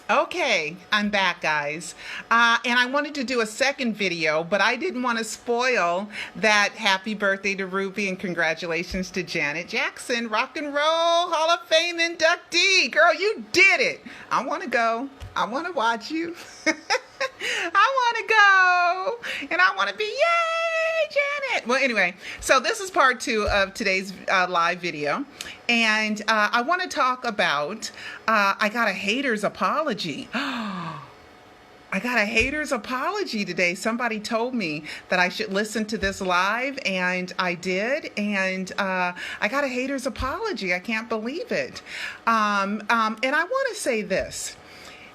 Okay, I'm back, guys. And I wanted to do a second video, but I didn't want to spoil that happy birthday to Ruby and congratulations to Janet Jackson, Rock and Roll Hall of Fame inductee. Girl, you did it. I want to go. I want to watch you. I want to go. And I want to be, yay, Janet. Well, anyway, so this is part 2 of today's live video. And I want to talk about, I got a hater's apology. I got a hater's apology today. Somebody told me that I should listen to this live, and I did. And I got a hater's apology. I can't believe it. And I want to say this.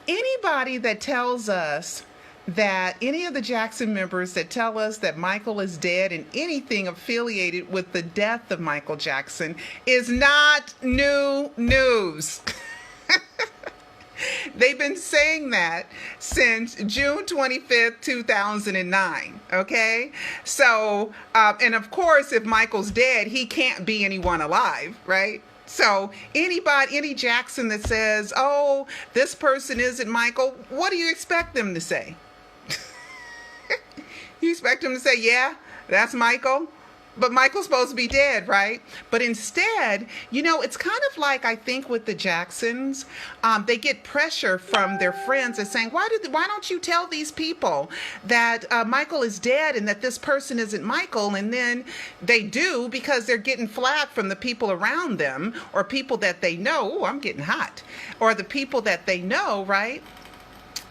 Anybody that tells us that any of the Jackson members that tell us that Michael is dead and anything affiliated with the death of Michael Jackson is not new news. They've been saying that since June 25th, 2009, okay? So, and of course, if Michael's dead, he can't be anyone alive, right? So any Jackson that says, oh, this person isn't Michael, what do you expect them to say? You expect them to say, yeah, that's Michael? But Michael's supposed to be dead, right? But instead, you know, it's kind of like, I think with the Jacksons, they get pressure from their friends and saying, why don't you tell these people that Michael is dead and that this person isn't Michael? And then they do, because they're getting flack from the people around them or people that they know. Oh, I'm getting hot. Or the people that they know, right?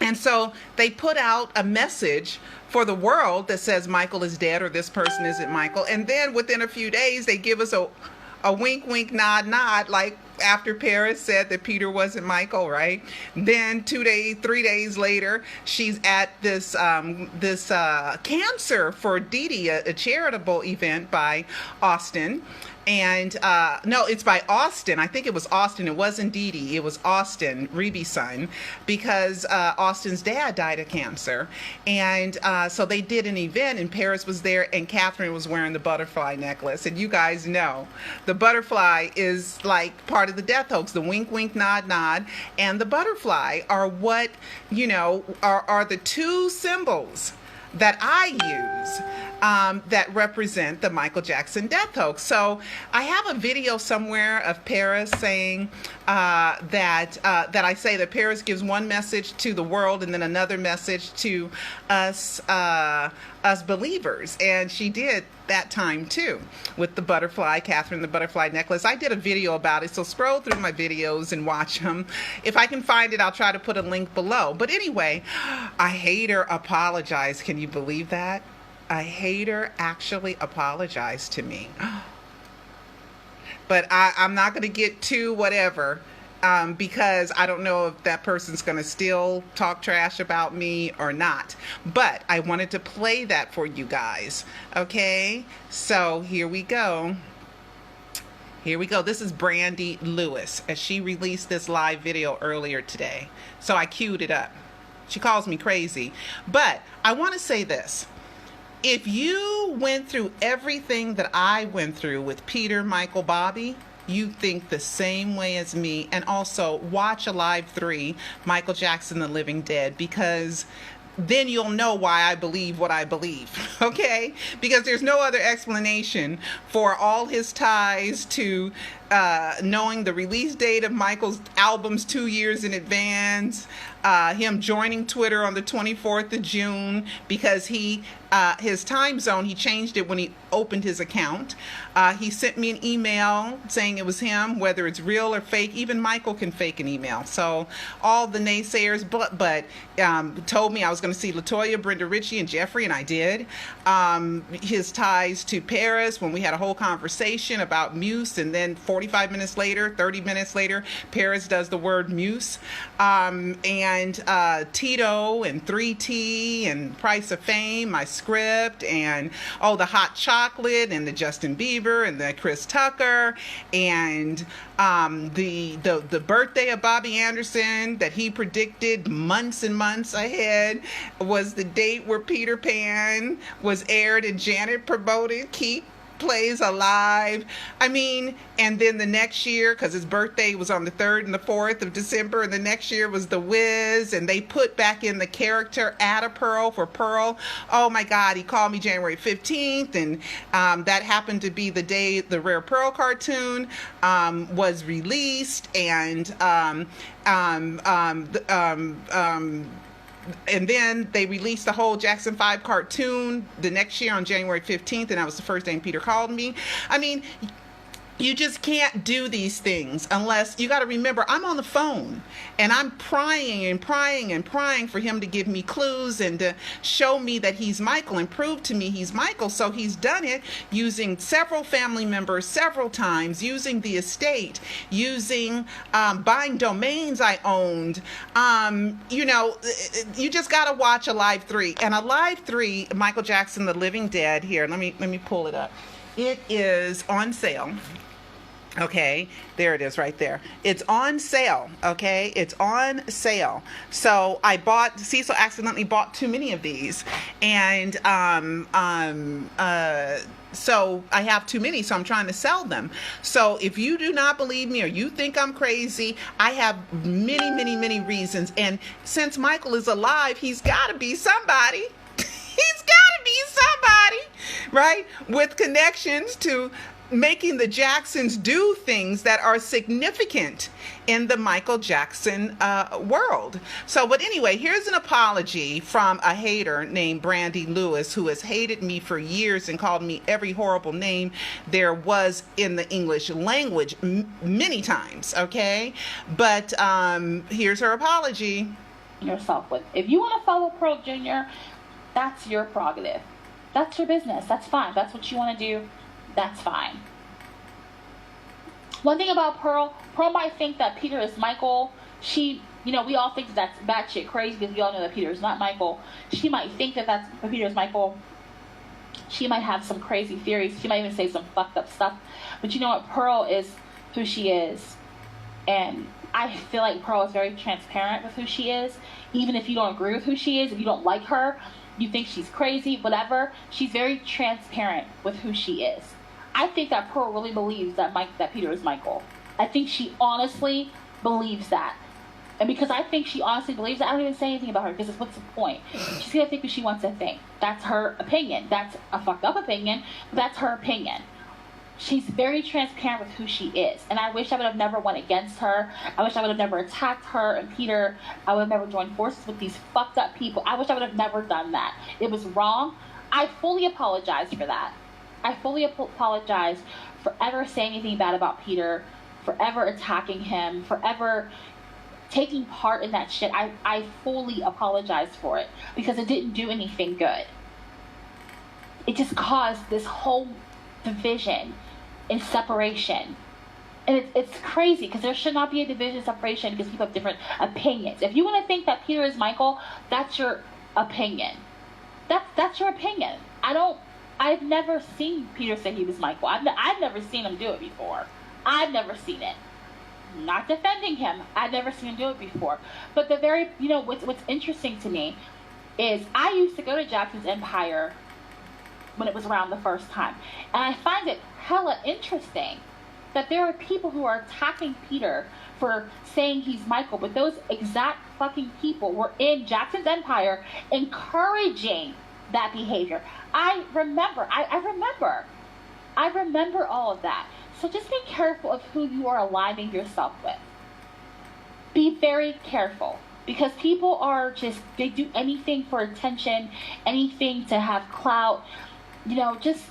And so they put out a message for the world that says Michael is dead or this person isn't Michael. And then within a few days, they give us a wink, wink, nod, nod, like after Paris said that Peter wasn't Michael, right? Then 3 days later, she's at this Cancer for Dee Dee, a charitable event by Austin. And no, it's by Austin. I think it was Austin. It wasn't Dee Dee. It was Austin, Reeby's son, because Austin's dad died of cancer. And so they did an event, and Paris was there, and Catherine was wearing the butterfly necklace. And you guys know the butterfly is like part of the death hoax. The wink, wink, nod, nod, and the butterfly are what, you know, are the two symbols that I use that represent the Michael Jackson death hoax. So I have a video somewhere of Paris saying that I say that Paris gives one message to the world and then another message to us believers, and she did that time too with the butterfly, Catherine the butterfly necklace. I did a video about it, so scroll through my videos and watch them. If I can find it, I'll try to put a link below. But anyway, a hater apologized. Can you believe that? A hater actually apologized to me. But I'm not going to get too whatever. Because I don't know if that person's going to still talk trash about me or not. But I wanted to play that for you guys. Okay? So here we go. Here we go. This is Brandy Lewis, as she released this live video earlier today. So I queued it up. She calls me crazy. But I want to say this. If you went through everything that I went through with Peter, Michael, Bobby, you think the same way as me. And also watch Alive 3, Michael Jackson, the Living Dead, because then you'll know why I believe what I believe, okay? Because there's no other explanation for all his ties to knowing the release date of Michael's albums 2 years in advance, him joining Twitter on the 24th of June because his time zone, he changed it when he opened his account. He sent me an email saying it was him, whether it's real or fake. Even Michael can fake an email. So all the naysayers, but told me I was going to see LaToya, Brenda Ritchie, and Jeffrey, and I did. His ties to Paris, when we had a whole conversation about Muse, and then 45 minutes later, 30 minutes later, Paris does the word Muse. And Tito and 3T and Price of Fame, my script, and the hot chocolate, and the Justin Bieber, and the Chris Tucker, and the birthday of Bobby Anderson that he predicted months and months ahead was the date where Peter Pan was aired, and Janet promoted Keep plays Alive. I mean, and then the next year, because his birthday was on the 3rd and the 4th of December, and the next year was The Wiz, and they put back in the character Ada Pearl for Pearl. Oh my God, he called me January 15th, and that happened to be the day the Rare Pearl cartoon was released, and and then they released the whole Jackson 5 cartoon the next year on January 15th, and that was the first thing Peter called me. I mean, you just can't do these things unless, you got to remember, I'm on the phone and I'm prying and prying and prying for him to give me clues and to show me that he's Michael and prove to me he's Michael. So he's done it using several family members several times, using the estate, using buying domains I owned. You know, you just got to watch Alive 3. And Alive 3, Michael Jackson, The Living Dead, here, let me pull it up. It is on sale. Okay, there it is right there. It's on sale. Okay, it's on sale. So I bought, Cecil accidentally bought too many of these, and so I have too many, so I'm trying to sell them. So if you do not believe me or you think I'm crazy, I have many reasons. And since Michael is alive, he's got to be somebody. He's got to be somebody, right? With connections to making the Jacksons do things that are significant in the Michael Jackson world. So, but anyway, here's an apology from a hater named Brandy Lewis, who has hated me for years and called me every horrible name there was in the English language many times, okay? But here's her apology. Yourself with. If you want to follow Pearl Jr., that's your prerogative. That's your business. That's fine. That's what you want to do. That's fine. One thing about Pearl might think that Peter is Michael. She, you know, we all think that's batshit crazy because we all know that Peter is not Michael. She might think that Peter is Michael. She might have some crazy theories. She might even say some fucked up stuff. But you know what? Pearl is who she is. And I feel like Pearl is very transparent with who she is. Even if you don't agree with who she is, if you don't like her, you think she's crazy, whatever, she's very transparent with who she is. I think that Pearl really believes that Peter is Michael. I think she honestly believes that. And because I think she honestly believes that, I don't even say anything about her, because what's the point? She's going to think what she wants to think. That's her opinion. That's a fucked up opinion, but that's her opinion. She's very transparent with who she is. And I wish I would have never went against her. I wish I would have never attacked her and Peter. I would have never joined forces with these fucked up people. I wish I would have never done that. It was wrong. I fully apologize for that. I fully apologize for ever saying anything bad about Peter, for ever attacking him, for ever taking part in that shit. I fully apologize for it because it didn't do anything good. It just caused this whole division and separation. And it's crazy because there should not be a division and separation because people have different opinions. If you want to think that Peter is Michael, that's your opinion. That's your opinion. I've never seen Peter say he was Michael. I've never seen him do it before. I've never seen it. I'm not defending him. I've never seen him do it before. But what's interesting to me is I used to go to Jackson's Empire when it was around the first time. And I find it hella interesting that there are people who are attacking Peter for saying he's Michael, but those exact fucking people were in Jackson's Empire encouraging that behavior. I remember all of that. So just be careful of who you are aligning yourself with. Be very careful. Because people are they do anything for attention, anything to have clout. I'm just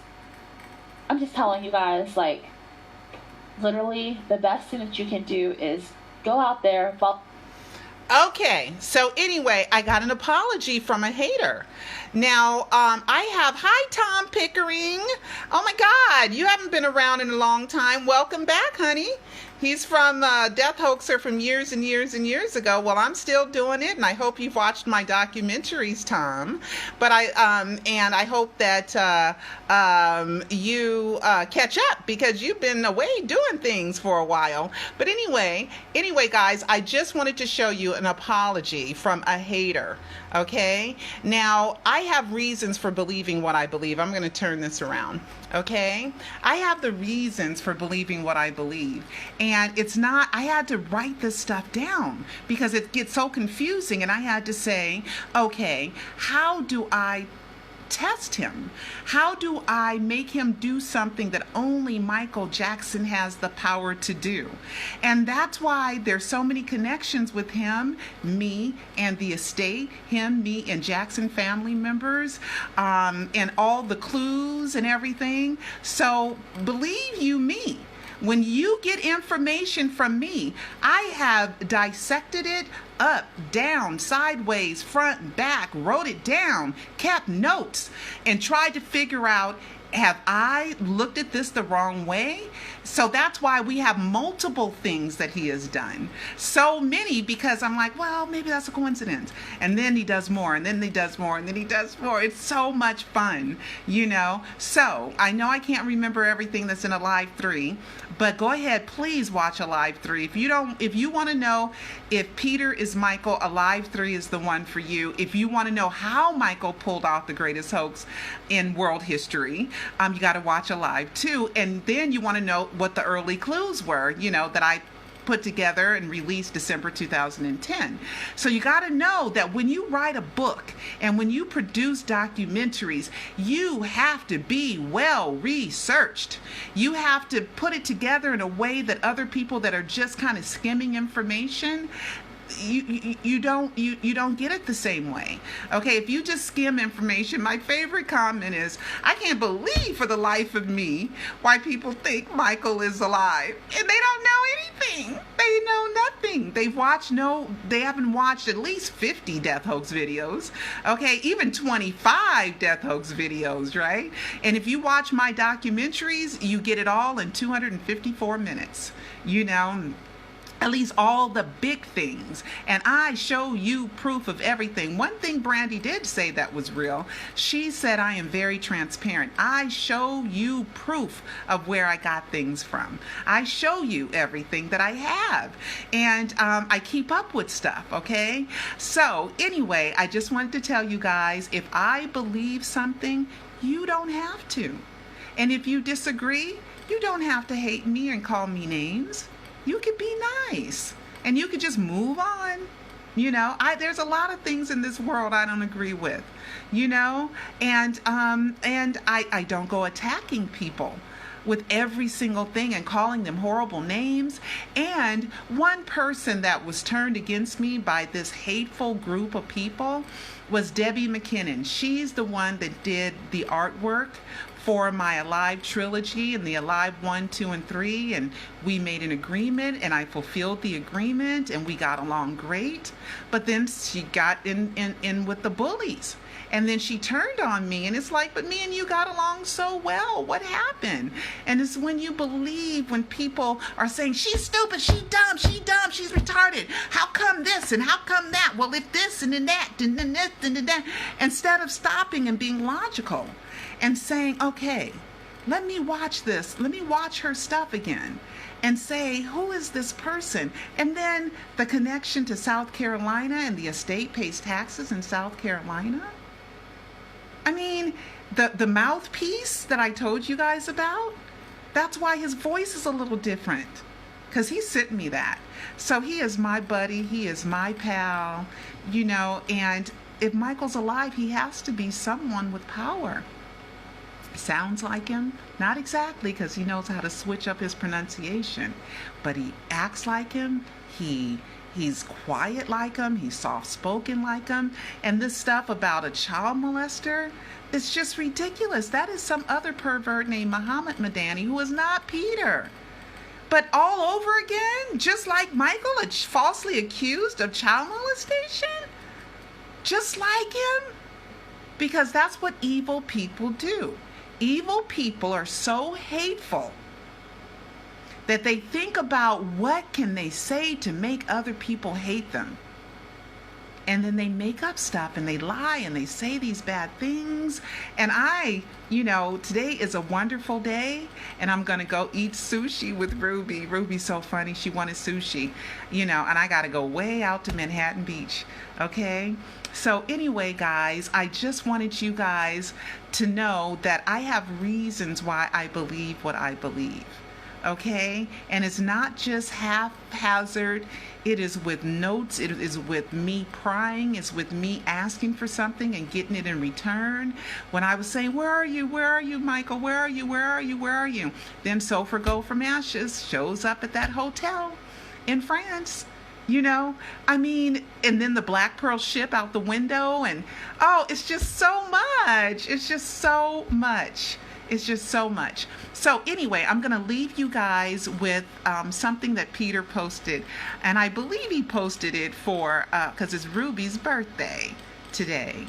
telling you guys, like, literally, the best thing that you can do is go out there. Okay, so anyway, I got an apology from a hater. Now, hi, Tom Pickering. Oh my God, you haven't been around in a long time. Welcome back, honey. He's from Death Hoaxer from years and years and years ago. Well, I'm still doing it, and I hope you've watched my documentaries, Tom. But I hope that you catch up, because you've been away doing things for a while. But anyway, guys, I just wanted to show you an apology from a hater. Okay? Now, I have reasons for believing what I believe. I'm going to turn this around. Okay? I have the reasons for believing what I believe. And it's not, I had to write this stuff down because it gets so confusing. And I had to say, okay, how do I test him? How do I make him do something that only Michael Jackson has the power to do? And that's why there's so many connections with him, me, and the estate, him, me, and Jackson family members, and all the clues and everything. So believe you me, when you get information from me, I have dissected it up, down, sideways, front, back, wrote it down, kept notes, and tried to figure out, have I looked at this the wrong way? So that's why we have multiple things that he has done. So many, because I'm like, well, maybe that's a coincidence. And then he does more, and then he does more, and then he does more. It's so much fun, you know? So I know I can't remember everything that's in Alive 3, but go ahead, please watch Alive 3. If you want to know if Peter is Michael, Alive 3 is the one for you. If you want to know how Michael pulled off the greatest hoax in world history, you got to watch Alive 2. And then you want to know what the early clues were, you know, that I put together and released December 2010. So you got to know that when you write a book and when you produce documentaries, you have to be well researched. You have to put it together in a way that other people that are just kind of skimming information, you don't get it the same way. Okay, if you just skim information, my favorite comment is, I can't believe for the life of me why people think Michael is alive, and they don't know anything. They know nothing. They haven't watched at least 50 death hoax videos. Okay, even 25 death hoax videos, right? And if you watch my documentaries, you get it all in 254 minutes. You know, at least all the big things. And I show you proof of everything. One thing Brandy did say that was real. She said, I am very transparent. I show you proof of where I got things from. I show you everything that I have. And I keep up with stuff, okay? So anyway, I just wanted to tell you guys, if I believe something, you don't have to. And if you disagree, you don't have to hate me and call me names. You could be nice and you could just move on. You know, there's a lot of things in this world I don't agree with, you know, and I don't go attacking people with every single thing and calling them horrible names. And one person that was turned against me by this hateful group of people was Debbie McKinnon. She's the one that did the artwork for my Alive trilogy and the Alive 1, 2, and 3, and we made an agreement and I fulfilled the agreement and we got along great. But then she got in with the bullies. And then she turned on me, and it's like, but me and you got along so well. What happened? And it's when you believe, when people are saying, she's stupid, she's dumb, she's retarded. How come this and how come that? Well, if this and then that, and then this and then that. Instead of stopping and being logical and saying, okay, let me watch this. Let me watch her stuff again and say, who is this person? And then the connection to South Carolina, and the estate pays taxes in South Carolina. I mean, the mouthpiece that I told you guys about, that's why his voice is a little different, because he sent me that. So he is my buddy, he is my pal, you know, and if Michael's alive, he has to be someone with power. Sounds like him? Not exactly, because he knows how to switch up his pronunciation, but he acts like him. He's quiet like him. He's soft-spoken like him. And this stuff about a child molester, it's just ridiculous. That is some other pervert named Muhammad Midani, who is not Peter. But all over again, just like Michael, falsely accused of child molestation? Just like him? Because that's what evil people do. Evil people are so hateful that they think about what can they say to make other people hate them. And then they make up stuff and they lie and they say these bad things. And today is a wonderful day and I'm going to go eat sushi with Ruby. Ruby's so funny. She wanted sushi, and I got to go way out to Manhattan Beach. Okay. So anyway, guys, I just wanted you guys to know that I have reasons why I believe what I believe. Okay. And it's not just haphazard. It is with notes. It is with me prying. It's with me asking for something and getting it in return. When I was saying, where are you? Where are you, Michael? Where are you? Where are you? Where are you? Then So For Go From Ashes shows up at that hotel in France. And then the Black Pearl ship out the window. And, it's just so much. It's just so much. It's just so much. So anyway, I'm going to leave you guys with something that Peter posted. And I believe he posted it because it's Ruby's birthday today.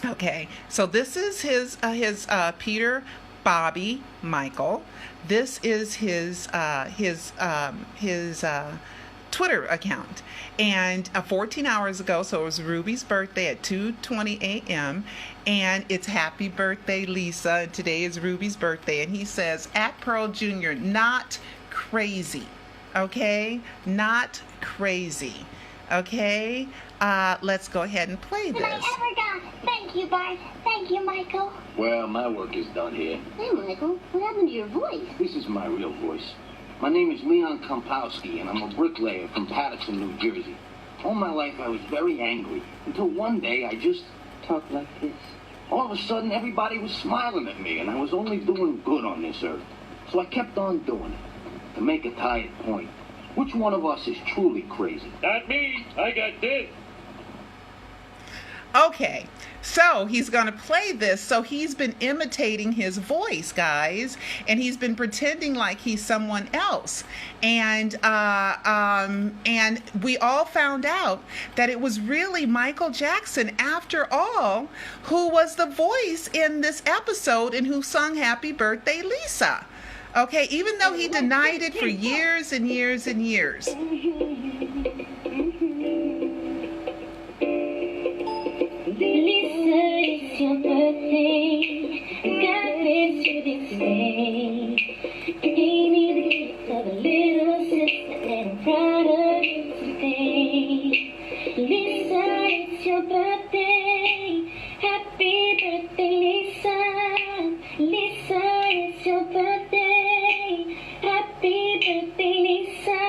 Okay, so this is his Peter Bobby Michael. This is his Twitter account. And 14 hours ago, so it was Ruby's birthday at 2:20 a.m. And it's happy birthday, Lisa. And today is Ruby's birthday. And he says, at Pearl Jr., not crazy. Okay? Not crazy. Okay? Let's go ahead and play this. Am I ever done? Thank you, Bart. Thank you, Michael. Well, my work is done here. Hey, Michael. What happened to your voice? This is my real voice. My name is Leon Kompowski, and I'm a bricklayer from Paterson, New Jersey. All my life, I was very angry, until one day I just talked like this. All of a sudden, everybody was smiling at me, and I was only doing good on this earth. So I kept on doing it, to make a tired point. Which one of us is truly crazy? Not me. I got this. Okay, so he's going to play this. So he's been imitating his voice, guys, and he's been pretending like he's someone else. And we all found out that it was really Michael Jackson, after all, who was the voice in this episode and who sung Happy Birthday, Lisa. Okay, even though he denied it for years and years and years. Lisa, it's your birthday. God bless you this day. You gave me the gift of a little sister, and I'm proud of you today. Lisa, it's your birthday. Happy birthday, Lisa. Lisa, it's your birthday. Happy birthday, Lisa.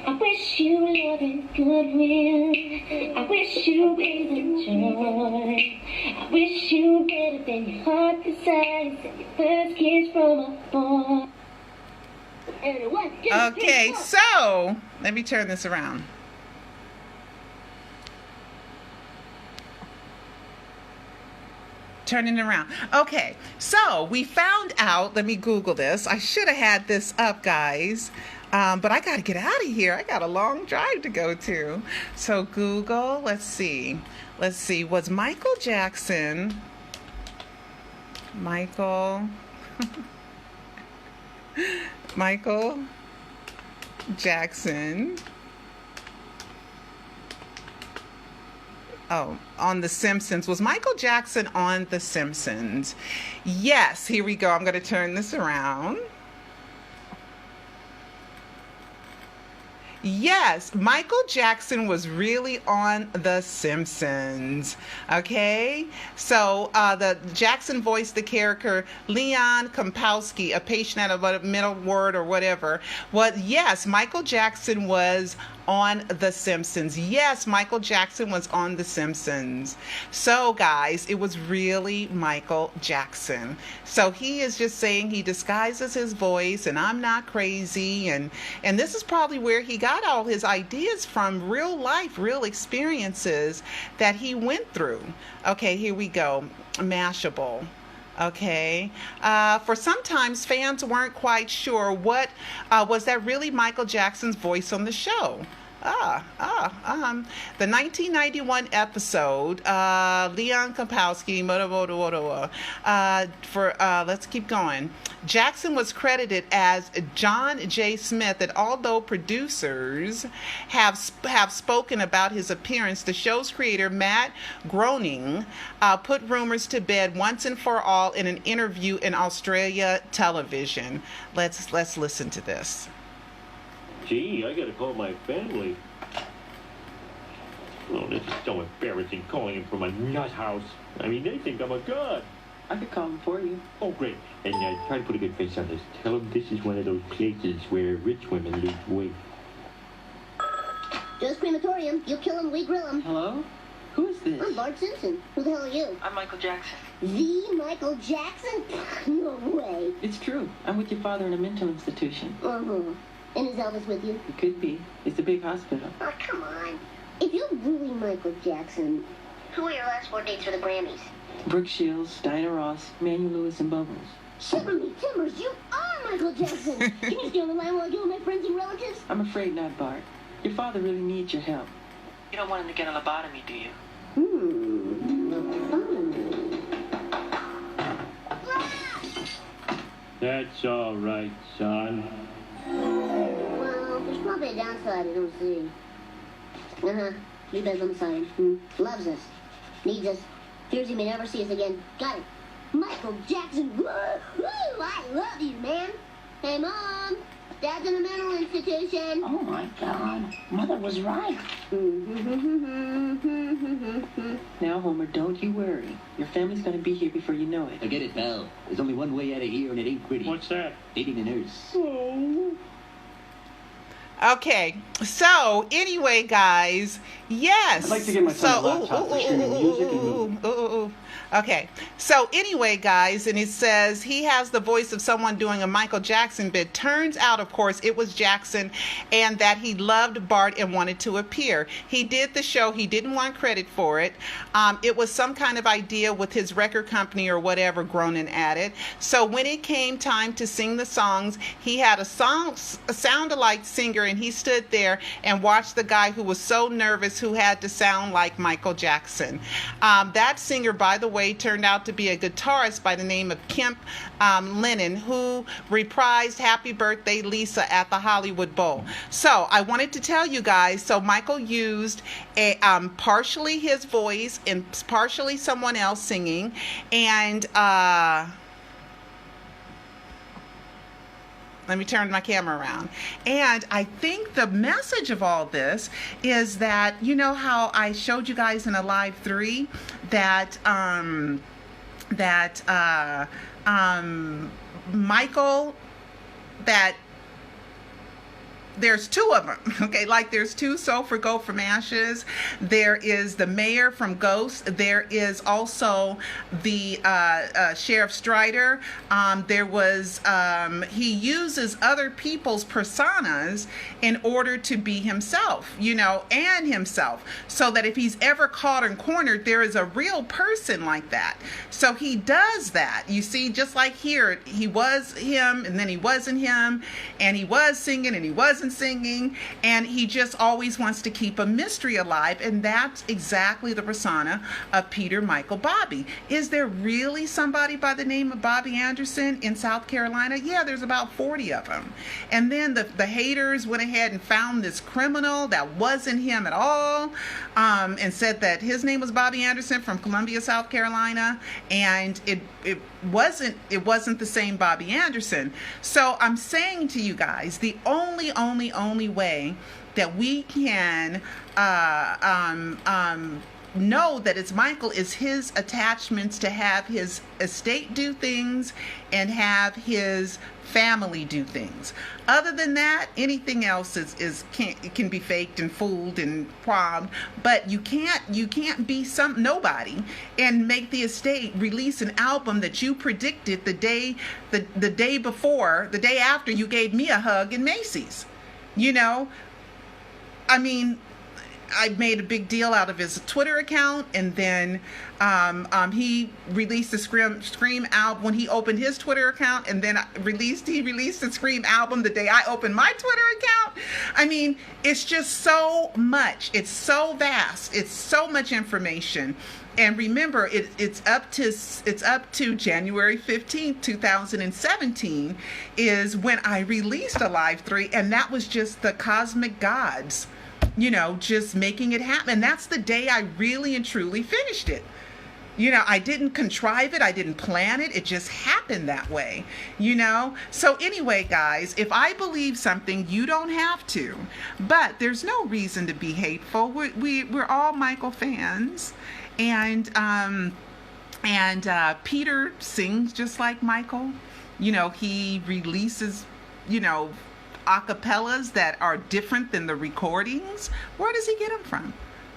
I wish you love and goodwill. I wish you grace and joy. I wish you better than your heart desires and your first kiss from a boy. Okay, so let me turn this around. Turning around. Okay, so we found out, let me Google this. I should have had this up, guys. But I got to get out of here. I got a long drive to go to. So Google, let's see. Was Michael Jackson, Michael Jackson, on The Simpsons. Was Michael Jackson on The Simpsons? Yes, here we go. I'm going to turn this around. Yes, Michael Jackson was really on The Simpsons. Okay, so the Jackson voiced the character Leon Kompowski, a patient at a middle word or whatever. Well, yes, Michael Jackson was on The Simpsons. Yes, Michael Jackson was on The Simpsons. So, guys, it was really Michael Jackson. So he is just saying he disguises his voice, and I'm not crazy, and this is probably where he got all his ideas from, real life, real experiences that he went through. Okay, here we go. Mashable. Okay, for sometimes fans weren't quite sure what was that really Michael Jackson's voice on the show. The 1991 episode, Leon Kompowski, let's keep going. Jackson was credited as John J. Smith, and although producers have spoken about his appearance, the show's creator, Matt Groening, put rumors to bed once and for all in an interview in Australia television. Let's listen to this. Gee, I gotta call my family. Oh, this is so embarrassing calling him from a nut house. I mean, they think I'm a god. I could call him for you. Oh, great. And try to put a good face on this. Tell him this is one of those places where rich women lose weight. Just crematorium. You kill him, we grill him. Hello? Who is this? I'm Bart Simpson. Who the hell are you? I'm Michael Jackson. The Michael Jackson? No way. It's true. I'm with your father in a mental institution. Uh-huh. And is Elvis with you? It could be. It's a big hospital. Oh, come on. If you're really Michael Jackson, who are your last 4 dates for the Grammys? Brooke Shields, Diana Ross, Manuel Lewis, and Bubbles. Shiver me timbers, you are Michael Jackson. Can you stay on the line while I deal with my friends and relatives? I'm afraid not, Bart. Your father really needs your help. You don't want him to get a lobotomy, do you? That's all right, son. Well, there's probably a downside I don't see. Leave that on the side. Loves us. Needs us. Fears he may never see us again. Got it. Michael Jackson. Woo-hoo! I love you, man. Hey, Mom. Dad's in a mental institution. Oh, my God. Mother was right. Now, Homer, don't you worry. Your family's gonna be here before you know it. Forget it, pal. There's only one way out of here, and it ain't pretty. What's that? Dating a nurse. Okay, so anyway, guys, yes. I'd like to get my son a laptop for streaming music and movies. Okay, so anyway, guys, and it says he has the voice of someone doing a Michael Jackson bit. Turns out, of course, it was Jackson, and that he loved Bart and wanted to appear. He did the show. He didn't want credit for it. It was some kind of idea with his record company or whatever, Groening added. So when it came time to sing the songs, he had a sound-alike singer, and he stood there and watched the guy who was so nervous who had to sound like Michael Jackson. That singer, by the way, turned out to be a guitarist by the name of Kemp Lennon, who reprised Happy Birthday Lisa at the Hollywood Bowl. So I wanted to tell you guys, so Michael used partially his voice and partially someone else singing, and let me turn my camera around. And I think the message of all this is that, you know how I showed you guys in a live 3 that Michael, that there's 2 of them, okay? Like there's 2 Sulfur Go from Ashes. There is the mayor from Ghost. There is also the Sheriff Strider. There was, he uses other people's personas in order to be himself, you know, and himself. So that if he's ever caught and cornered, there is a real person like that. So he does that. You see, just like here, he was him and then he wasn't him, and he was singing and he wasn't singing, and he just always wants to keep a mystery alive, and that's exactly the persona of Peter Michael Bobby. Is there really somebody by the name of Bobby Anderson in South Carolina? Yeah, there's about 40 of them. And then the haters went ahead and found this criminal that wasn't him at all, and said that his name was Bobby Anderson from Columbia, South Carolina, and it wasn't the same Bobby Anderson. So I'm saying to you guys, the only way that we can know that it's Michael is his attachments to have his estate do things and have his family do things. Other than that, anything else can be faked and fooled and probbed. But you can't be nobody and make the estate release an album that you predicted the day after you gave me a hug in Macy's. You know, I mean, I made a big deal out of his Twitter account, and then he released the Scream album when he opened his Twitter account, and then he released the Scream album the day I opened my Twitter account. I mean, it's just so much. It's so vast. It's so much information. And remember, it's up to January 15th, 2017 is when I released Alive 3, and that was just the cosmic gods, just making it happen. And that's the day I really and truly finished it. I didn't contrive it. I didn't plan it. It just happened that way, So anyway, guys, if I believe something, you don't have to. But there's no reason to be hateful. We're all Michael fans. And Peter sings just like Michael. He releases, acapellas that are different than the recordings. Where does he get them from?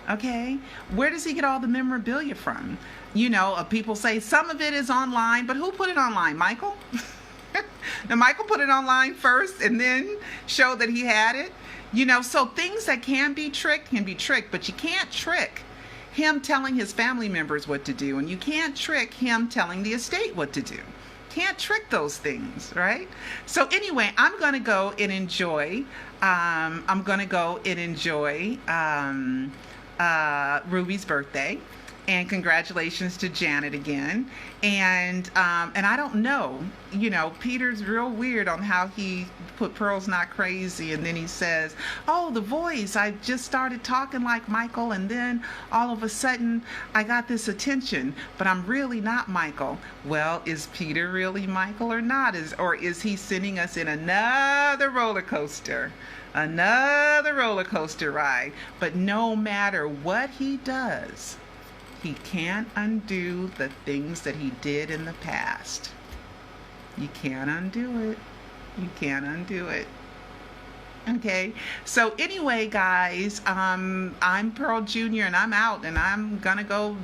Okay. Where does he get all the memorabilia from? People say some of it is online, but who put it online? Michael? Now, Michael put it online first and then showed that he had it. So things that can be tricked, but you can't trick him telling his family members what to do, and you can't trick him telling the estate what to do. Can't trick those things, right? So anyway, I'm gonna go and enjoy Ruby's birthday, and congratulations to Janet again. And I don't know, Peter's real weird on how he put Pearl's Not Crazy, and then he says, oh, the voice, I just started talking like Michael, and then all of a sudden I got this attention, but I'm really not Michael. Well, is Peter really Michael or not? Or is he sending us in another roller coaster ride? But no matter what he does, he can't undo the things that he did in the past. You can't undo it. You can't undo it. Okay. So anyway, guys, I'm Pearl Jr. and I'm out, and I'm gonna go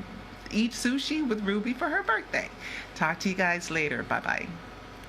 eat sushi with Ruby for her birthday. Talk to you guys later. Bye-bye.